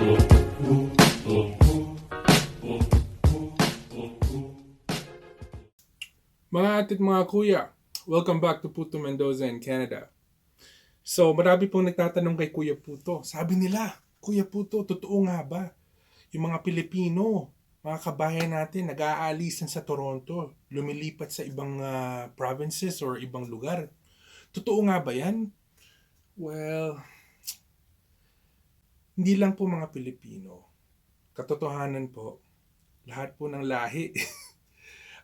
Mga atit mga kuya, welcome back to PuTo Mendoza in Canada. So, marami pong nagtatanong kay Kuya PuTo. Sabi nila, Kuya PuTo, totoo nga ba? Yung mga Pilipino, mga kabayan natin, nag-aalisan sa Toronto, lumilipat sa ibang provinces or ibang lugar. Totoo nga ba yan? Well, hindi lang po mga Pilipino. Katotohanan po, lahat po ng lahi.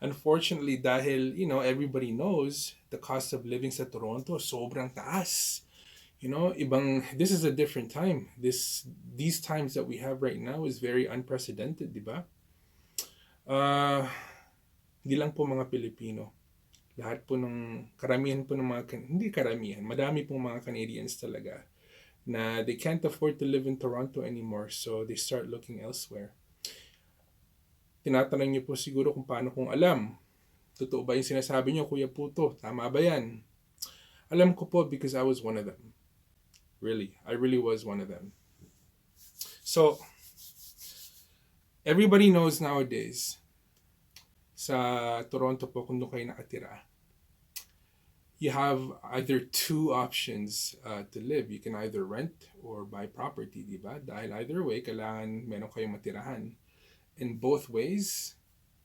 Unfortunately, dahil, everybody knows the cost of living sa Toronto, sobrang taas. This is a different time. These times that we have right now is very unprecedented, di ba? Hindi lang po mga Pilipino. Lahat po karamihan po ng hindi karamihan, madami pong mga Canadians talaga na they can't afford to live in Toronto anymore, so they start looking elsewhere. Tinatanong niyo po siguro kung paano kong alam. Totoo ba yung sinasabi niyo, Kuya PuTo? Tama ba yan? Alam ko po because I was one of them. Really, I really was one of them. So, everybody knows nowadays, sa Toronto po kung doon kayo nakatira, you have either two options to live. You can either rent or buy property, di ba? Dahil either way, kailangan meron kayong matirahan. In both ways,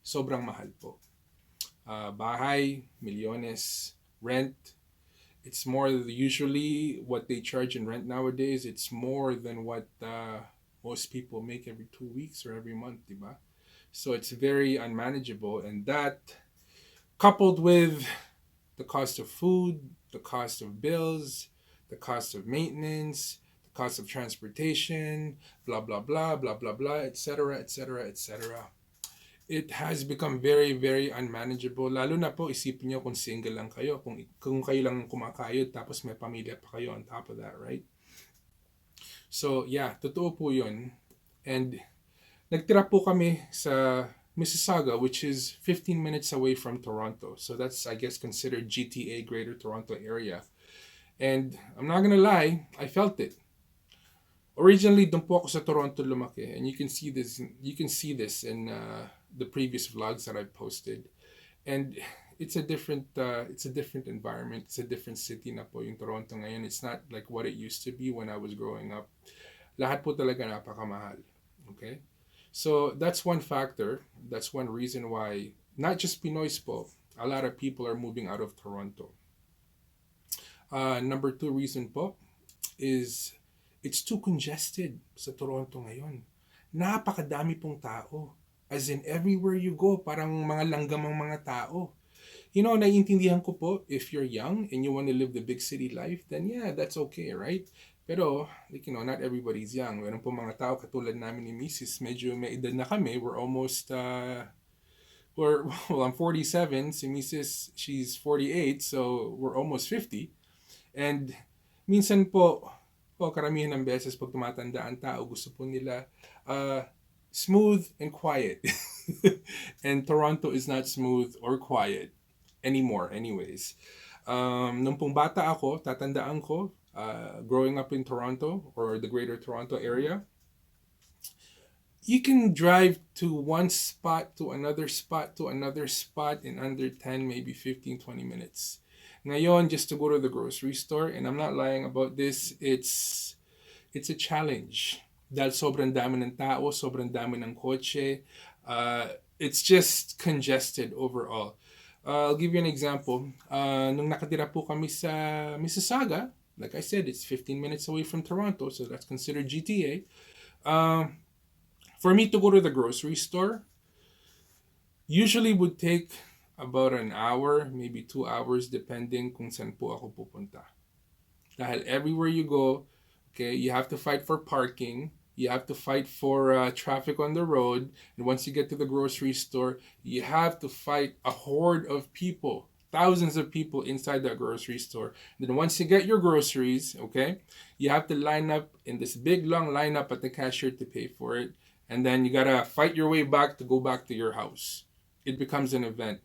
sobrang mahal po. Bahay, milyones. Rent, it's more usually what they charge in rent nowadays. It's more than what most people make every 2 weeks or every month, diba? So it's very unmanageable, and that coupled with the cost of food, the cost of bills, the cost of maintenance, cost of transportation, blah, blah, blah, blah, blah, blah, etc., etc., etc. It has become very, very unmanageable. Lalo na po, isipin niyo kung single lang kayo, kung kayo lang kumakayod, tapos may pamilya pa kayo on top of that, right? So, yeah, totoo po yun. And nagtira po kami sa Mississauga, which is 15 minutes away from Toronto. So that's, I guess, considered GTA, Greater Toronto Area. And I'm not gonna lie, I felt it. Originally, doon po ako sa Toronto lumaki, and you can see this in the previous vlogs that I've posted. And it's a different environment. It's a different city na po yung Toronto ngayon. It's not like what it used to be when I was growing up. Lahat po talaga napakamahal. Okay? So that's one factor. That's one reason why not just Pinoys po, a lot of people are moving out of Toronto. Number 2 reason po is it's too congested sa Toronto ngayon. Napakadami pong tao. As in, everywhere you go, parang mga langgamang mga tao. Naiintindihan ko po, if you're young and you want to live the big city life, then yeah, that's okay, right? Pero, not everybody's young. Meron po mga tao katulad namin ni Mrs. Medyo may edad na kami. We're almost, I'm 47. Si Mrs., she's 48, so we're almost 50. And minsan po, karamihan ng beses pag tumatanda ang tao, gusto po nila smooth and quiet. And Toronto is not smooth or quiet anymore anyways. Nung pong bata ako, tatandaan ko, growing up in Toronto or the Greater Toronto Area, you can drive to one spot to another spot to another spot in under 10, maybe 15, 20 minutes. Ngayon, just to go to the grocery store, and I'm not lying about this, it's a challenge. Dahil sobrang dami ng tao, sobrang dami ng kotse, it's just congested overall. I'll give you an example. Nung nakatira po kami sa Mississauga, like I said, it's 15 minutes away from Toronto, so that's considered GTA. For me to go to the grocery store, usually would take about an hour, maybe 2 hours, depending kung saan po ako pupunta. Dahil everywhere you go, okay, you have to fight for parking, you have to fight for traffic on the road, and once you get to the grocery store, you have to fight a horde of people, thousands of people inside that grocery store. Then once you get your groceries, okay, you have to line up in this big long lineup at the cashier to pay for it, and then you gotta fight your way back to go back to your house. It becomes an event.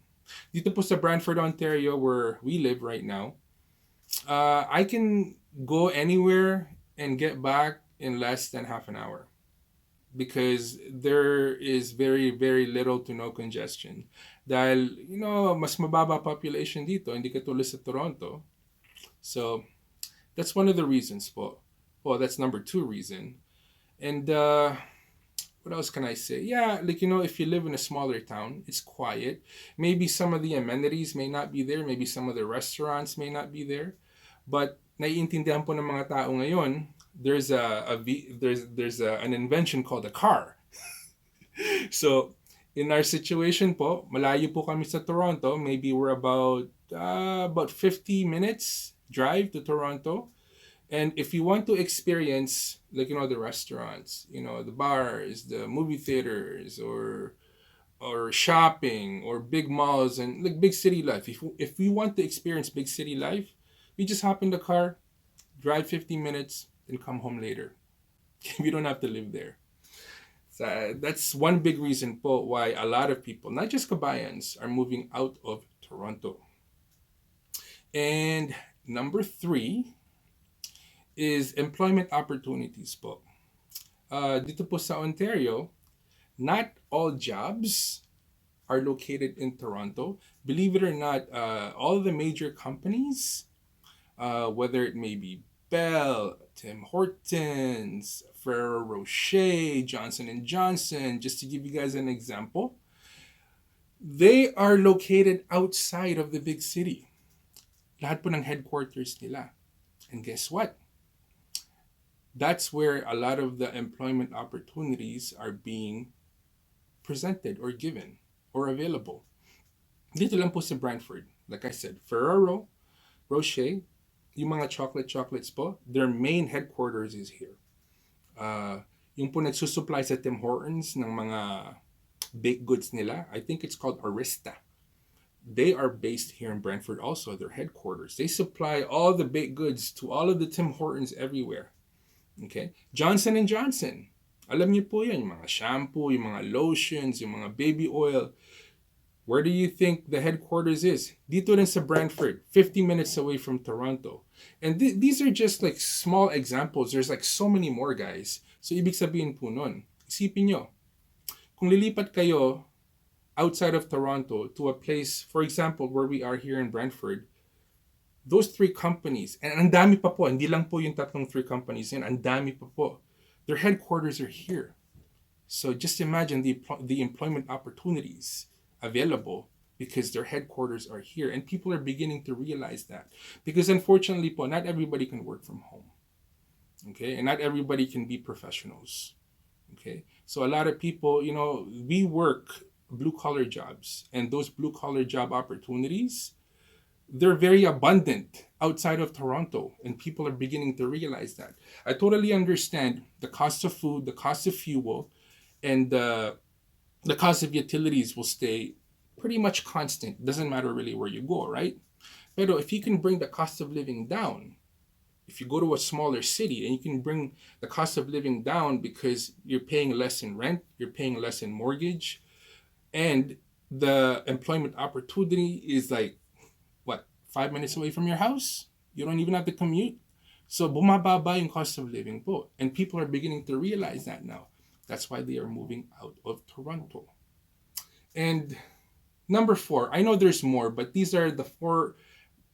Dito po sa Brantford, Ontario, where we live right now, I can go anywhere and get back in less than half an hour. because there is very, very little to no congestion. Dahil, mas mababa population dito, hindi katulad sa Toronto. So, that's one of the reasons po. Well, that's number two reason. And what else can I say? Yeah, like, if you live in a smaller town, it's quiet. Maybe some of the amenities may not be there. Maybe some of the restaurants may not be there. But naiintindihan po ng mga tao ngayon, there's an invention called a car. So, in our situation po, malayo po kami sa Toronto. Maybe we're about 50 minutes drive to Toronto. And if you want to experience, like, the restaurants, the bars, the movie theaters, or shopping, or big malls, and like big city life, if we want to experience big city life, we just hop in the car, drive 50 minutes, and come home later. We don't have to live there. So that's one big reason po why a lot of people, not just Kabayans, are moving out of Toronto. And number three is employment opportunities po. Dito po sa Ontario, not all jobs are located in Toronto. Believe it or not, all the major companies, whether it may be Bell, Tim Hortons, Ferrero Rocher, Johnson and Johnson, just to give you guys an example, they are located outside of the big city. Lahat po ng headquarters nila. And guess what? That's where a lot of the employment opportunities are being presented or given or available. Dito lang po sa Brantford. Like I said, Ferrero Rocher, yung mga chocolates po, their main headquarters is here. Yung po nagsusupply sa Tim Hortons ng mga baked goods nila, I think it's called Arista. They are based here in Brantford also, their headquarters. They supply all the baked goods to all of the Tim Hortons everywhere. Okay? Johnson and Johnson. Alam niyo po yan, yung mga shampoo, yung mga lotions, yung mga baby oil. Where do you think the headquarters is? Dito rin sa Brantford, 50 minutes away from Toronto. And these are just like small examples. There's like so many more, guys. So ibig sabihin po nun, isipin nyo, kung lilipat kayo outside of Toronto to a place, for example, where we are here in Brantford, those three companies, and ang dami pa po, hindi lang po yung tatlong three companies yan, ang dami pa po. Their headquarters are here. So just imagine the employment opportunities available because their headquarters are here, and people are beginning to realize that, because unfortunately po, not everybody can work from home, okay, and not everybody can be professionals, okay. So a lot of people, we work blue-collar jobs, and those blue-collar job opportunities, they're very abundant outside of Toronto, and people are beginning to realize that. I totally understand the cost of food, the cost of fuel, and the cost of utilities will stay pretty much constant. Doesn't matter really where you go, right? But if you can bring the cost of living down, if you go to a smaller city and you can bring the cost of living down because you're paying less in rent, you're paying less in mortgage, and the employment opportunity is like, 5 minutes away from your house? You don't even have to commute. So bumababa yung cost of living po. And people are beginning to realize that now. That's why they are moving out of Toronto. And number 4, I know there's more, but these are the 4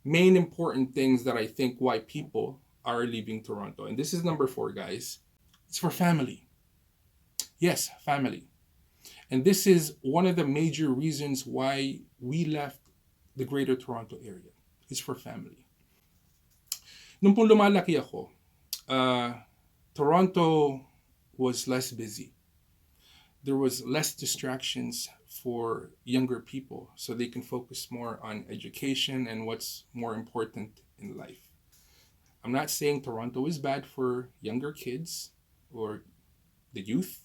main important things that I think why people are leaving Toronto. And this is number 4, guys. It's for family. Yes, family. And this is one of the major reasons why we left the Greater Toronto area. It's for family. Nung po lumalaki ako, Toronto was less busy. There was less distractions for younger people, so they can focus more on education and what's more important in life. I'm not saying Toronto is bad for younger kids or the youth,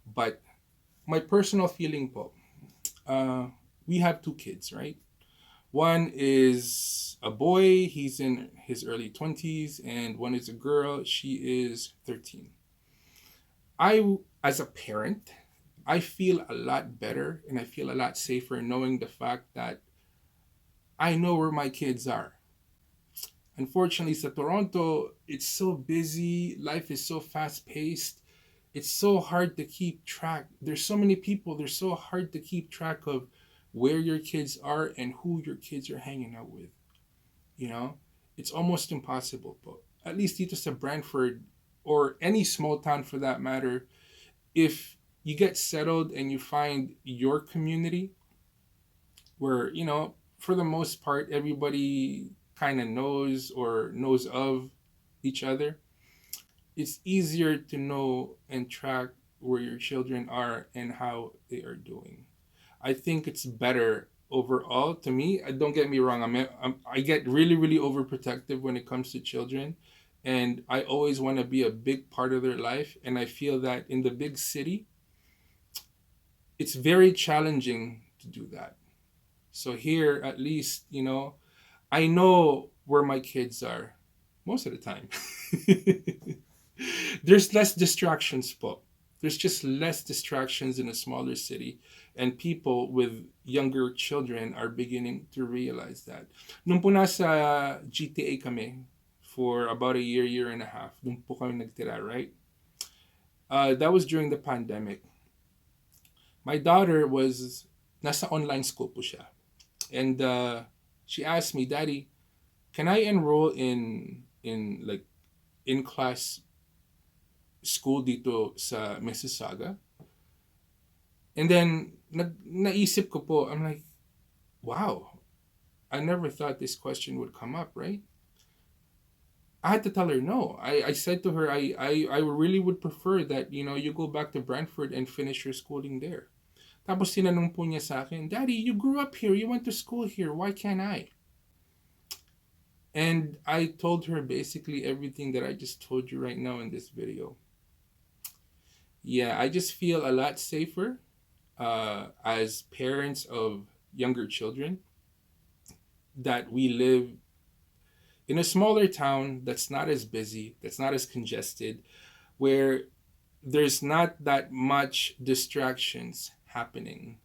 but my personal feeling po, we have 2 kids, right? One is a boy, he's in his early 20s, and one is a girl, she is 13. As a parent, I feel a lot better and I feel a lot safer knowing the fact that I know where my kids are. Unfortunately, sa Toronto, it's so busy, life is so fast-paced, it's so hard to keep track. There's so many people. There's so hard to keep track of where your kids are and who your kids are hanging out with. You know, it's almost impossible. But at least dito sa Brantford or any small town for that matter, if you get settled and you find your community where, for the most part, everybody kind of knows or knows of each other, it's easier to know and track where your children are and how they are doing. I think it's better overall to me. Don't get me wrong. I get really, really overprotective when it comes to children. And I always want to be a big part of their life. And I feel that in the big city, it's very challenging to do that. So here, at least, I know where my kids are most of the time. There's less distractions po. There's just less distractions in a smaller city. And people with younger children are beginning to realize that. Nung po nasa GTA kami for about a year and a half, nung po kami nagtira, right? That was during the pandemic. My daughter was, nasa online school po siya. And she asked me, Daddy, can I enroll in like in-class school dito sa Mississauga? And then naisip ko po, I'm like, wow, I never thought this question would come up, right? I had to tell her no. I said to her, I really would prefer that, you go back to Brantford and finish your schooling there. Tapos tinanong po niya sa akin, Daddy, you grew up here, you went to school here, why can't I? And I told her basically everything that I just told you right now in this video. Yeah, I just feel a lot safer as parents of younger children that we live in a smaller town that's not as busy, that's not as congested, where there's not that much distractions happening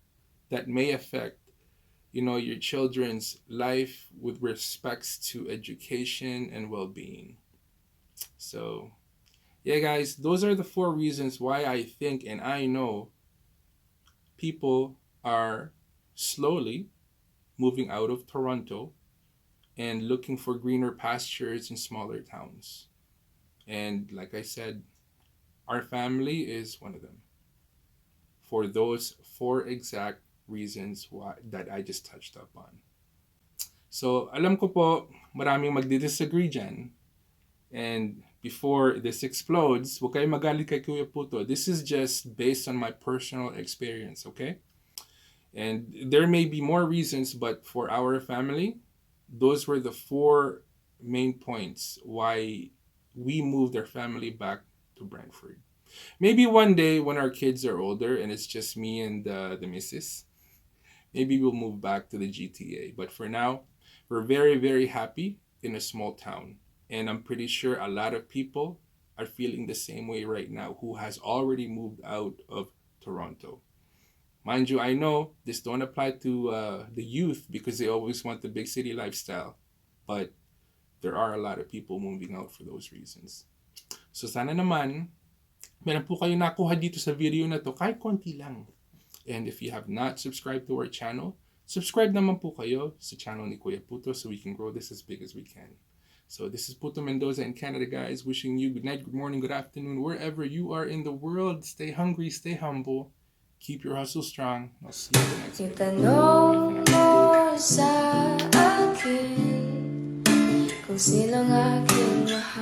that may affect your children's life with respects to education and well-being. So yeah, guys, those are the 4 reasons why I think and I know people are slowly moving out of Toronto and looking for greener pastures in smaller towns. And like I said, our family is one of them. For those 4 exact reasons why that I just touched upon. So, alam ko po, maraming magdi-disagree dyan. And before this explodes, huwag kayo magalit kay Kuya PuTo. This is just based on my personal experience, okay? And there may be more reasons, but for our family, those were the 4 main points why we moved our family back to Brantford. Maybe one day when our kids are older and it's just me and the missus, maybe we'll move back to the GTA. But for now, we're very, very happy in a small town. And I'm pretty sure a lot of people are feeling the same way right now who has already moved out of Toronto. Mind you, I know this don't apply to the youth because they always want the big city lifestyle. But there are a lot of people moving out for those reasons. So sana naman, meron po kayo nakuha dito sa video na to, kahit konti lang. And if you have not subscribed to our channel, subscribe naman po kayo sa channel ni Kuya PuTo so we can grow this as big as we can. So this is PuTo Mendoza in Canada, guys. Wishing you good night, good morning, good afternoon, wherever you are in the world. Stay hungry, stay humble. Keep your hustle strong. I'll see you in the next video. Itanong mo sa akin kung sino ang aking mahal.